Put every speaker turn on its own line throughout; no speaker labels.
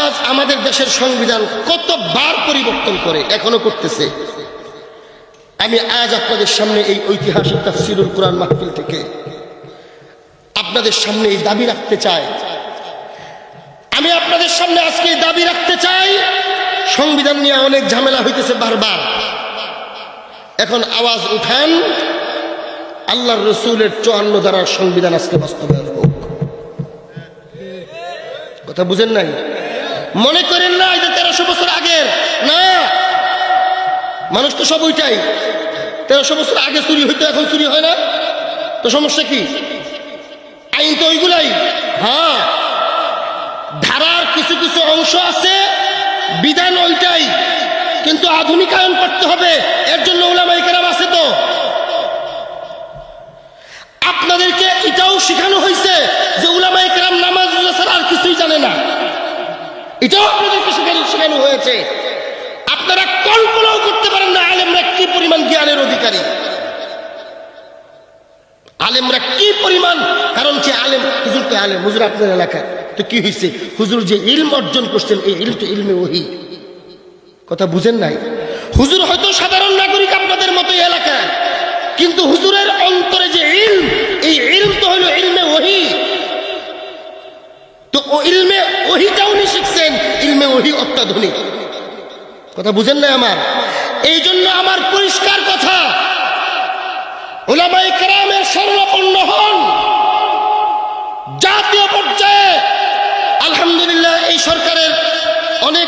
আজ আমাদের দেশের সংবিধান কতবার পরিবর্তন করে, এখনো করতেছে। আমি আজ আপনাদের সামনে এই ঐতিহাসিক তাফসীরুল কুরআন মাহফিল থেকে আপনাদের সামনে এই দাবি রাখতে চাই, আমি আপনাদের সামনে আজকে এই দাবি রাখতে চাই। সংবিধান নিয়ে অনেক ঝামেলা হইতেছে বারবার, এখন আওয়াজ উঠান, আল্লাহর রসুলের 54 ধারার সংবিধান আজকে বাস্তবায়ন হোক। কথা বুঝেন নাই? মনে করেন না এটা 1300 বছর আগের, না, মানুষ তো সব ওইটাই। 1300 বছর আগে চুরি হইতো, এখন চুরি হয় না, তো সমস্যা কি? আইন তো ওইগুলাই। হ্যাঁ, ধারার কিছু কিছু অংশ আছে, বিধান ওইটাই, কিন্তু আধুনিকায়ন করতে হবে, এর জন্য উলামায়ে কেরাম আছে। তো আপনাদেরকে এটাও শেখানো হয়েছে যে উলামায়ে কেরাম নামাজ রোজা ছাড়া আর কিছুই জানে না, এটাও আপনাদেরকে শেখানো হয়েছে। আপনারা কল্পনাও করতে পারেন না আলেমরা কি পরিমাণ জ্ঞানের অধিকারী, আলেমরা কি পরিমাণ। কারণ যে আলেম, হুজুর তো আলেম, হুজুর আপনার এলাকায়, তো কি হয়েছে? হুজুর যে ইলম অর্জন করছেন, এই ইলম তো ইলমে ওহী। কথা বুঝেন নাই? হুজুর হয়তো সাধারণ নাগরিক আপনাদের মতো এলাকায়, কিন্তু হুজুরের অন্তরে যে ইলম, এই ইলম তো হলো ইলমে ওহী। তো ও ইলমে ওহীটাও উনি শিখছেন, ইলমে ওহী অত্যাধুনিক। কথা বুঝেন না আমার? এই জন্য আমার পরিষ্কার কথা, উলামায়ে কেরামের শরণাপন্ন হন। জাতীয় পর্যায়ে আলহামদুলিল্লাহ এই সরকারের অনেক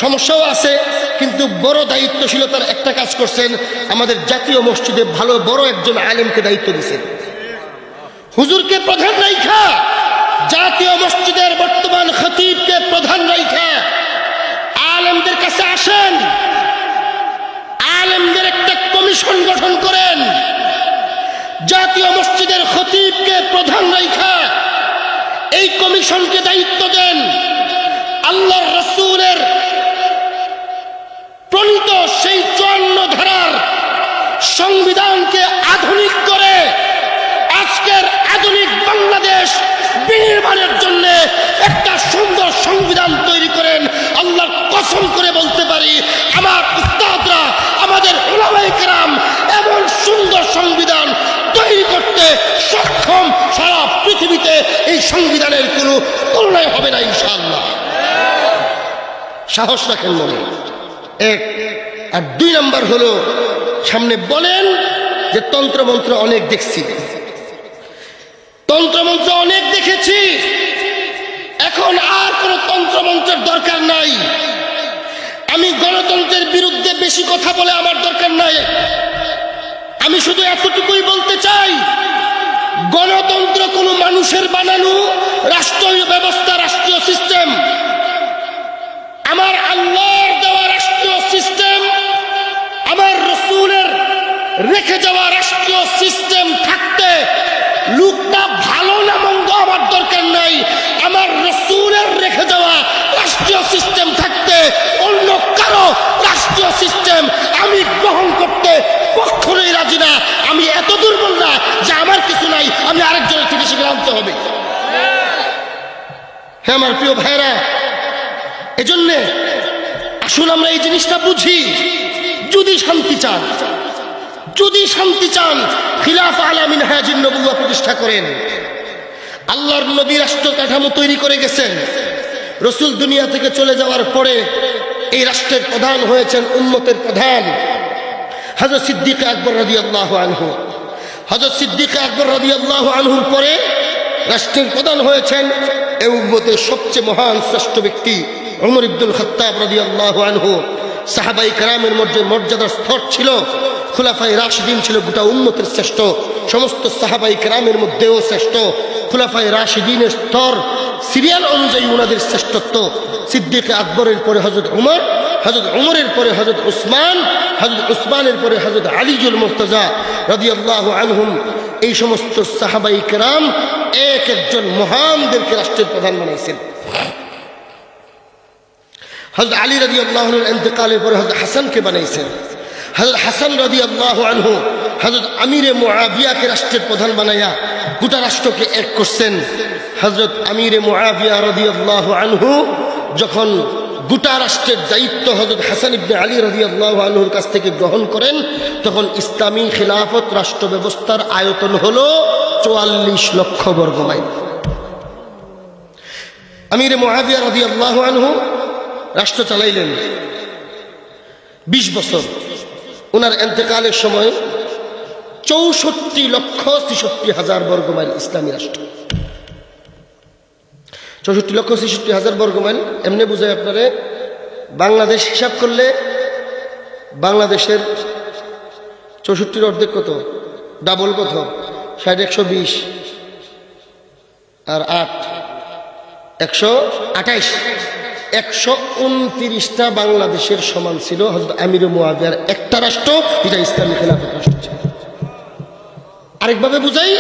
সমস্যাও আছে, কিন্তু বড় দায়িত্বশীলতার একটা কাজ করছেন, আমাদের জাতীয় মসজিদে ভালো বড় একজন আলেমকে দায়িত্ব দিয়েছেন। হুজুরকে প্রধান রাইখা, জাতীয় মসজিদের বর্তমান খতিবকে প্রধান রাইখা আলেমদের কাছে আসেন, আলেমদের একটা কমিশন গঠন করেন, জাতীয় মসজিদের খতিবকে প্রধান রাইখা এই কমিশনকে দায়িত্ব দেন। আল্লাহর রাসূলের প্রণীত সেই 54 ধারার সংবিধানকে আধুনিক করে আজকের আধুনিক বাংলাদেশ বিনির্মাণের জন্য একটা সুন্দর সংবিধান তৈরি করেন। আল্লাহর কসম করে বলতে পারি, আমার উস্তাদরা, আমাদের উলামায়ে কেরাম এমন সুন্দর সংবিধান তৈরি করতে সক্ষম, সারা পৃথিবীতে এই সংবিধানের কোনো তুলনায় হবে না ইনশাআল্লাহ। সাহস রাখেন মনে, এক। আর 2 নাম্বার হলো, সামনে বলেন যে তন্ত্রমন্ত্র অনেক দেখছি, তন্ত্রমন্ত্র অনেক দেখেছি, এখন আর কোনো তন্ত্রমন্ত্রের দরকার নাই। আমি গণতন্ত্রের বিরুদ্ধে বেশি কথা বলে আমার দরকার নাই, আমি শুধু এতটুকুই বলতে চাই, গণতন্ত্র কোনো মানুষের বানানো রাষ্ট্রীয় ব্যবস্থা, রাষ্ট্রীয় সিস্টেম। আমার আল্লাহর দেওয়া রাষ্ট্রীয় সিস্টেম, আমার রাসূলের রেখে যাওয়া রাষ্ট্রীয় সিস্টেম থাকতে লোকটা ভালো না মন্দ আমার দরকার নাই। আমার রাসূলের রেখে যাওয়া রাষ্ট্রীয় সিস্টেম থাকতে অন্য কারো রাষ্ট্রীয় সিস্টেম আমি গ্রহণ করতে কখনোই রাজি না। আমি এত দুর্বল না যে আমার কিছু নাই, আমি আরেকজনের থেকে শিখে আনতে হবে। হ্যাঁ আমার প্রিয় ভাইরা, এজন্যে আসুন আমরা এই জিনিসটা বুঝি। যদি শান্তি চান, যদি শান্তি চান, খিলাফা আলা মিনহাজিন নবুওয়া প্রতিষ্ঠা করেন। আল্লাহর নবী রাষ্ট্র কাঠামো তৈরি করে গেছেন, রাসূল দুনিয়া থেকে চলে যাওয়ার পরে এই রাষ্ট্রের প্রধান হয়েছেন উম্মতের প্রধান হযরত সিদ্দিক আকবর রাদিয়াল্লাহু আনহু। হযরত সিদ্দিক আকবর রাদিয়াল্লাহু আনহুর পরে রাষ্ট্রের প্রধান হয়েছেন এই উম্মতের সবচেয়ে মহান শ্রেষ্ঠ ব্যক্তি ওমর ইবনুল খাত্তাব রাদিয়াল্লাহু আনহু। সাহাবায়ে কেরামের মধ্যে মর্যাদার স্তর ছিল, খুলাফায়ে রাশিদিন ছিল গোটা উম্মতের শ্রেষ্ঠ, সমস্ত সাহাবায়ে কেরামের মধ্যেও শ্রেষ্ঠ। খুলাফায়ে রাশিদিনের স্তর সিরিয়াল অনুযায়ী ওনাদের শ্রেষ্ঠত্ব। সিদ্দিক আকবরের পরে হযরত উমর, হযরত উমরের পরে হযরত উসমান, হযরত উসমানের পরে হযরত আলীজুল মুর্তজা রাদিয়াল্লাহু আনহুম। এই সমস্ত সাহাবায়ে কেরাম এক একজন মহানদেরকে রাষ্ট্রের প্রধান বানাইছেন। হযরত আলী রাদিয়াল্লাহু আনহুর ইন্তেকালের পরে হযরত হাসানকে বানাইছেন। হযরত হাসান রাদিয়াল্লাহু আনহু হযরত আমিরে মুআবিয়াকে রাষ্ট্রের প্রধান বানায়া গোটা রাষ্ট্রকে এক করছেন। হযরত আমিরে মুআবিয়া রাদিয়াল্লাহু আনহু যখন গোটা রাষ্ট্রের দায়িত্ব হযরত হাসান ইবনে আলী রাদিয়াল্লাহু আনহুর কাছ থেকে গ্রহণ করেন, তখন ইসলামী খিলাফত রাষ্ট্র ব্যবস্থার আয়তন হলো ৪৪ লক্ষ বর্গ মাইল। আমির মুআবিয়া রাদিয়াল্লাহু আনহু রাষ্ট্র চালাইলেন ২০ বছর। ওনার ইন্তেকালের সময় ৬৪,৬৬,০০০ বর্গ মাইল ইসলামী রাষ্ট্র। ৬৪,৬৬,০০০ বর্গ মাইল এমনি বুঝায় আপনারে, বাংলাদেশ হিসাব করলে বাংলাদেশের ৬৪ অর্ধেক কত, ডাবল কত, ৬০ ১২০ আর ৮ ১২৮, ১২৯টা বাংলাদেশের সমান ছিল হযরত আমির মুআবিয়ার একটা রাষ্ট্র, যেটা ইসলামী খেলাফত রাষ্ট্র ছিল। আরেকভাবে বুঝাই,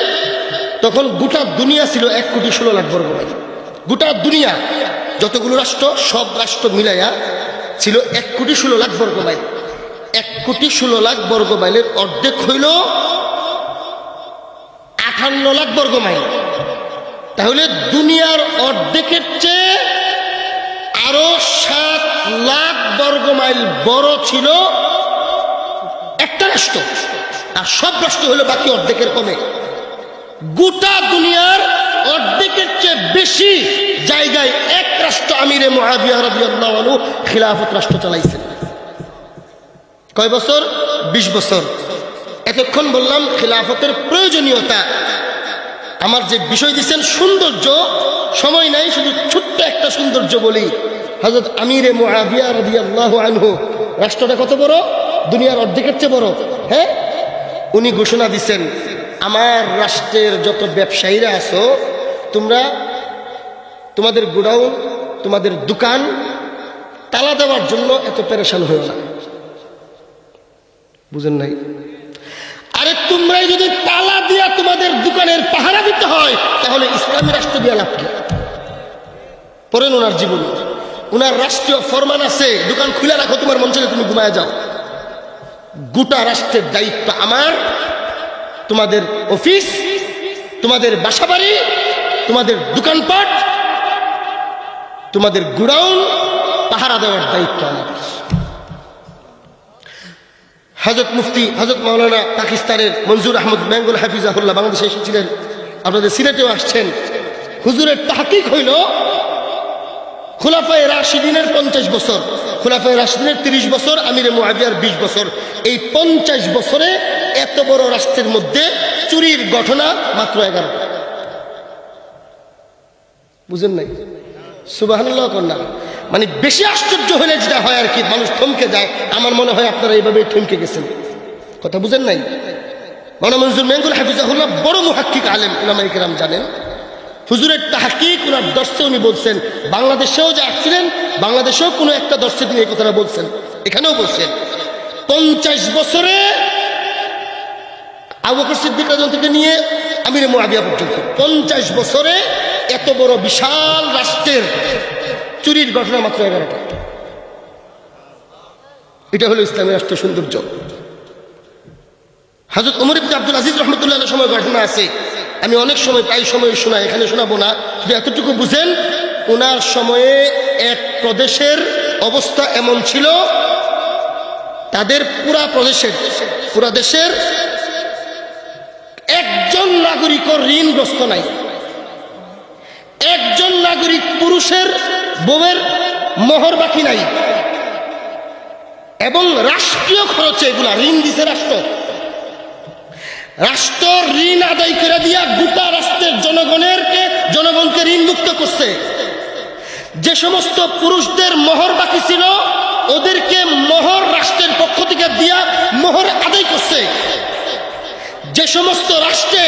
তখন গোটা দুনিয়া ছিল ১,১৬,০০,০০০ বর্গ মাইল। গোটা দুনিয়া যতগুলো রাষ্ট্র, সব রাষ্ট্র মিলাইয়া ছিল ১,১৬,০০,০০০ বর্গ মাইল। ১,১৬,০০,০০০ বর্গ মাইলের অর্ধেক হইল ৫৮ লাখ বর্গ মাইল। তাহলে দুনিয়ার অর্ধেকের চেয়ে আরো ৭ লাখ বর্গ মাইল বড় ছিল একটা রাষ্ট্র, আর সব রাষ্ট্র হলো বাকি অর্ধেকের কমে। গোটা দুনিয়ার অর্ধেকের চেয়ে বেশি জায়গায় এক রাষ্ট্র আমিরে মুআবিয়া রাদিয়াল্লাহু আনহু খিলাফত রাষ্ট্র চালাইছেন। কয় বছর? ২০ বছর। এতক্ষণ বললাম খিলাফতের প্রয়োজনীয়তা। আমার যে বিষয় দিচ্ছেন সৌন্দর্য, সময় নাই, শুধু ছোট্ট একটা সৌন্দর্য বলি। হযরত আমিরে মুআবিয়া রাদিয়াল্লাহু আনহু রাষ্ট্রটা কত বড়? দুনিয়ার অর্ধেকের চেয়ে বড়। হ্যাঁ, উনি ঘোষণা দিচ্ছেন, আমার রাষ্ট্রের যত ব্যবসায়ীরা আছো, তোমরা তোমাদের গোডাউন, তোমাদের দোকান তালা দেওয়ার জন্য এত পেরেশান হয়েও না। বুঝেন নাই? আরে তোমরাই যদি তালা দিয়া তোমাদের দোকানের পাহারা দিতে হয়, তাহলে ইসলামী রাষ্ট্র দিয়া লাভ কি? পড়েন ওনার জীবন, ওনার রাষ্ট্রীয় ফরমান আছে, দোকান খুলে রাখো, তোমার মন চাইলে তুমি ঘুমায় যাও। গোটা রাষ্ট্রের দায়িত্ব আমার। তোমাদের অফিস, তোমাদের বাসাবাড়ি, তোমাদের দোকানপাট, তোমাদের গোডাউন পাহারা দেওয়ার দায়িত্ব আমার। হযরত মুফতি হযরত মাওলানা পাকিস্তানের মনজুর আহমদ বেঙ্গল হাফিজাহুল্লাহ বাংলাদেশে এসেছিলেন, আপনাদের সিলেটেও আসছেন। হুজুরের তাহকিক হইল খুলাফায়ে রাশিদিনের 50 বছর, খুলাফায়ে রাশিদিনের 30 বছর, আমিরে মুআবিয়ার 20 বছর। এই 50 বছরে এত বড় রাষ্ট্রের মধ্যে চুরির ঘটনা মাত্র 11টা। বুঝেন নাই? সুবহানাল্লাহ কন্যা। মানে বেশি আশ্চর্য হলে যেটা হয় আর কি, মানুষ থমকে যায়। আমার মনে হয় আপনারা এইভাবে থমকে গেছেন। কথা বুঝেন নাই? মাওলানা মনজুর বেঙ্গল হাফিজাহুল্লাহ বড় মুহাক্কিক আলেম, উলামায়ে কেরাম জানেন। হুজুরের তাহকিক ওনার দর্শে উনি বলছেন, বাংলাদেশেও যে আসছিলেন, বাংলাদেশেও কোনো একটা দর্শে তিনি এই কথাটা বলছেন, এখানেও বলছেন। 50 বছরে আবু বকর সিদ্দিক রাদিয়াল্লাহু থেকে নিয়ে আমিরে মুআবিয়া পর্যন্ত 50 বছরে এত বড় বিশাল রাষ্ট্রের চুরির ঘটনা মাত্র 11টা। এটা হলো ইসলামী রাষ্ট্রের সৌন্দর্য। হযরত ওমর ইবনে আব্দুল আজিজ রাহমাতুল্লাহ আলাইহির সময় ঘটনা আছে, আমি অনেক সময় প্রায় সময় শোনাই, এখানে শোনাবো না, শুধু এতটুকু বুঝেন। ওনার সময়ে এক প্রদেশের অবস্থা এমন ছিল, তাদের পুরা দেশের একজন নাগরিকও ঋণগ্রস্ত নাই। একজন নাগরিক পুরুষের বউয়ের মোহর বাকি নাই, এবং রাষ্ট্রীয় খরচে এগুলা ঋণ দিছে রাষ্ট্র। রাষ্ট্র ঋণ আদায় করে দিয়া গোটা রাষ্ট্রের জনগণকে ঋণ মুক্ত করছে। যে সমস্ত পুরুষদের মোহর বাকি ছিল, ওদেরকে মোহর রাষ্ট্রের পক্ষ থেকে দিয়া মোহর আদায় করছে। যে সমস্ত রাষ্ট্রে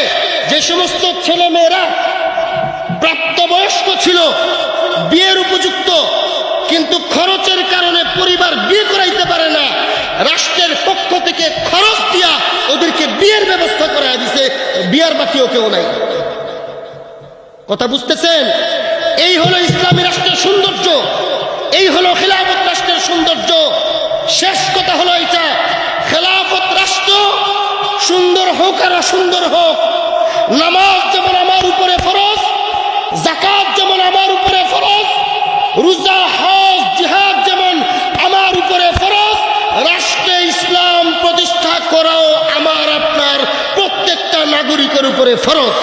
যে সমস্ত ছেলে মেয়েরা প্রাপ্তবয়স্ক ছিল, বিয়ের উপযুক্ত, কিন্তু খরচের কারণে পরিবার বিয়ে করাইতে পারে না, রাষ্ট্রের পক্ষ থেকে খরচ দিয়া ওদেরকে বিয়ের ব্যবস্থা করা দিছে। বিয়ার বাকিও কেউ নাই। কথা বুঝতেছেন? এই হলো ইসলামী রাষ্ট্রের সৌন্দর্য, এই হলো খিলাফত রাষ্ট্রের সৌন্দর্য। শেষ কথা হলো এটা, খিলাফত রাষ্ট্র সুন্দর হোক আর অসুন্দর হোক, নামাজ যেমন আমার উপরে ফরজ, যাকাত যেমন আমার উপরে ফরজ, রোজা নাগরিকের উপরে ফরজ।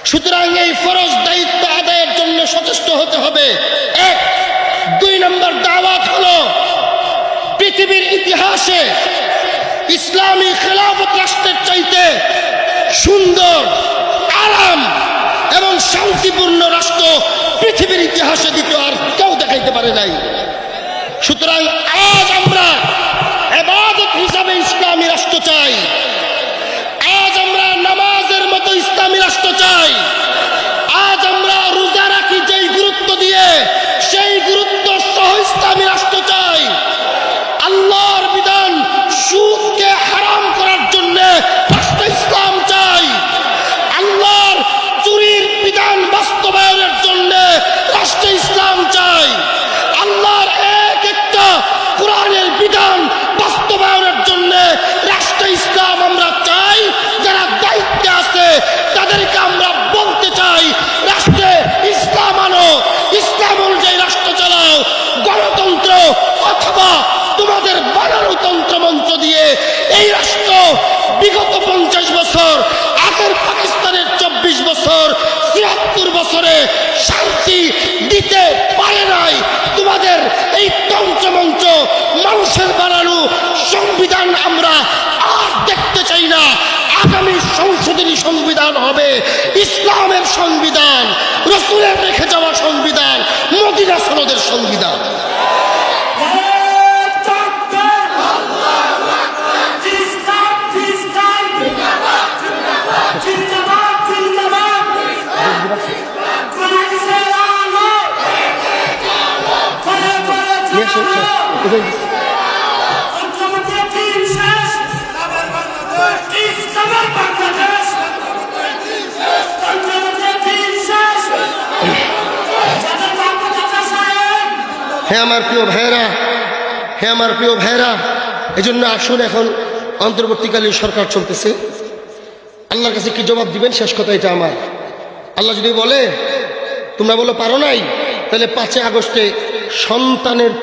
সুতরাং এই ফরজ দায়িত্ব আদায়ের জন্য সচেষ্ট হতে হবে। এক। 2 নম্বর দাওয়াত হলো পৃথিবীর ইতিহাসে ইসলামী খেলাফত রাষ্ট্রের চাইতে সুন্দর, আরাম এবং শান্তিপূর্ণ রাষ্ট্র পৃথিবীর ইতিহাসে দ্বিতীয় আর কেউ দেখাইতে পারে নাই। সুতরাং আজ আমরা ইবাদত হিসাবে ইসলামী রাষ্ট্র চাই। আজ আমরা নামাজের মতো ইসলামী রাষ্ট্র চাই। আজ আমরা রোজা রাখি যেই গুরুত্ব দিয়ে, সেই গুরুত্ব সহ ইসলামী রাষ্ট্র চাই। আল্লাহর বিধান সুদকে হারাম করার জন্য রাষ্ট্র ইসলাম চাই। আল্লাহর চুরির বিধান বাস্তবায়নের জন্য রাষ্ট্র ইসলাম চাই। আল্লাহর এক একটা কোরআনের বিধান বাস্তবায়নের জন্য রাষ্ট্র ইসলাম আমরা চাই। যারা দায়িত্বে আছে তাদেরকে আমরা বলতে চাই, রাষ্ট্রে ইসলাম আনো, ইসলাম অনুযায়ী রাষ্ট্র চালাও। গণতন্ত্র অথবা তোমাদের বানানো তন্ত্রমন্ত্র দিয়ে এই রাষ্ট্র বিগত 50 বছর, আগের পাকিস্তানের 24 বছর, 73 বছরে শান্তি দিতে পারে নাই। তোমাদের এই তন্ত্রমন্ত্র, মানুষের বানানো সংবিধান আমরা আর দেখতে চাই না। আগামী সংশোধনী সংবিধান হবে ইসলামের সংবিধান, রাসূলের রেখে যাওয়া সংবিধান, মদিনা সনদের সংবিধান। হে আমার প্রিয় ভাইরা, হে আমার প্রিয় ভাইরা, এজন্য আসুন, এখন অন্তর্বর্তীকালীন সরকার চলতেছে। আল্লাহর কাছে কি জবাব দিবেন? শেষ কথা এটা আমার। আল্লাহ যদি বলে তোমরা বলো পারো নাই, তাহলে 5 আগস্টে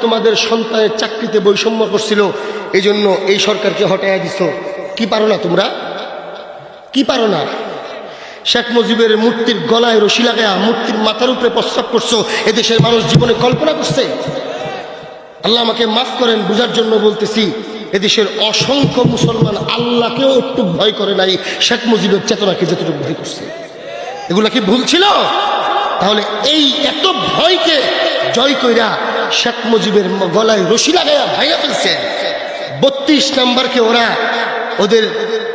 তোমাদের সন্তানের চাকরিতে বৈষম্য করছিল, এই জন্য এই সরকারকে হটাইয়া দিছো। কি পারো না তোমরা? কি পারো না? শেখ মুজিবের মূর্তির গলায় রশি লাগায়া মূর্তির মাথার উপরে প্রস্রাব করছো, এদেশের মানুষ জীবনে কল্পনা করছে? আল্লাহ আমাকে মাফ করেন, বুঝার জন্য বলতেছি। এদেশের অসংখ্য মুসলমান আল্লাহকেও একটু ভয় করে নাই, শেখ মুজিবের চেতনাকে যতটুকু ভয় করছে। এগুলা কি ভুল ছিল? তাহলে এই এত ভয়কে জয় কইরা শেখ মুজিবের গলায় রশি লাগাইয়া ভাইয়া ফেলছে। 32 নাম্বারকে ওরা ওদের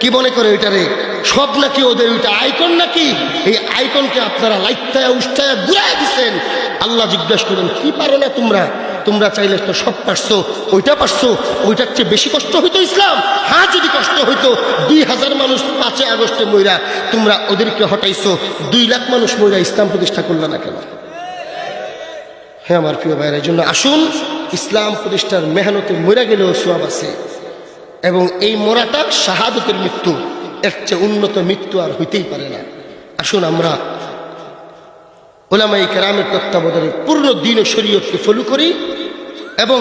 কি মনে করে, ওইটারে সব নাকি ওদের ওইটা আইকন নাকি, এই আইকনকে আপনারা লাইটায়া উষ্টায়া ঘুরাই দিচ্ছেন। আল্লাহ জিজ্ঞাসা করেন কি পারো না তোমরা? তোমরা চাইলে তো সব পারছো, ওইটা পারছো, ওইটার চেয়ে বেশি কষ্ট হইতো ইসলাম। হ্যাঁ, যদি কষ্ট হইতো 2000 মানুষ 5 আগস্টে মইরা, তোমরা ওদেরকে হটাইছো, 2 লাখ মানুষ মইরা ইসলাম প্রতিষ্ঠা করলো না কেন? হ্যাঁ আমার প্রিয় ভাইরা, এই জন্য আসুন, ইসলাম প্রতিষ্ঠার মেহনতে মরে গেলেও সওয়াব আছে, এবং এই মরাটা শাহাদতের মৃত্যু, এর চেয়ে উন্নত মৃত্যু আর হইতেই পারে না। আসুন আমরা উলামায়ে কেরামের তত্ত্বাবধানে পূর্ণ দ্বীন ও শরীয়তকে ফলো করি এবং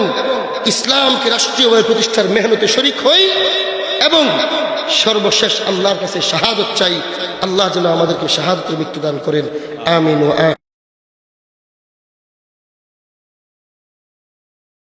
ইসলামকে রাষ্ট্রীয়ভাবে প্রতিষ্ঠার মেহনতে শরীক হই, এবং সর্বশেষ আল্লাহর কাছে শাহাদত চাই। আল্লাহ যেন আমাদেরকে শাহাদতের মৃত্যু দান করেন। আমিন।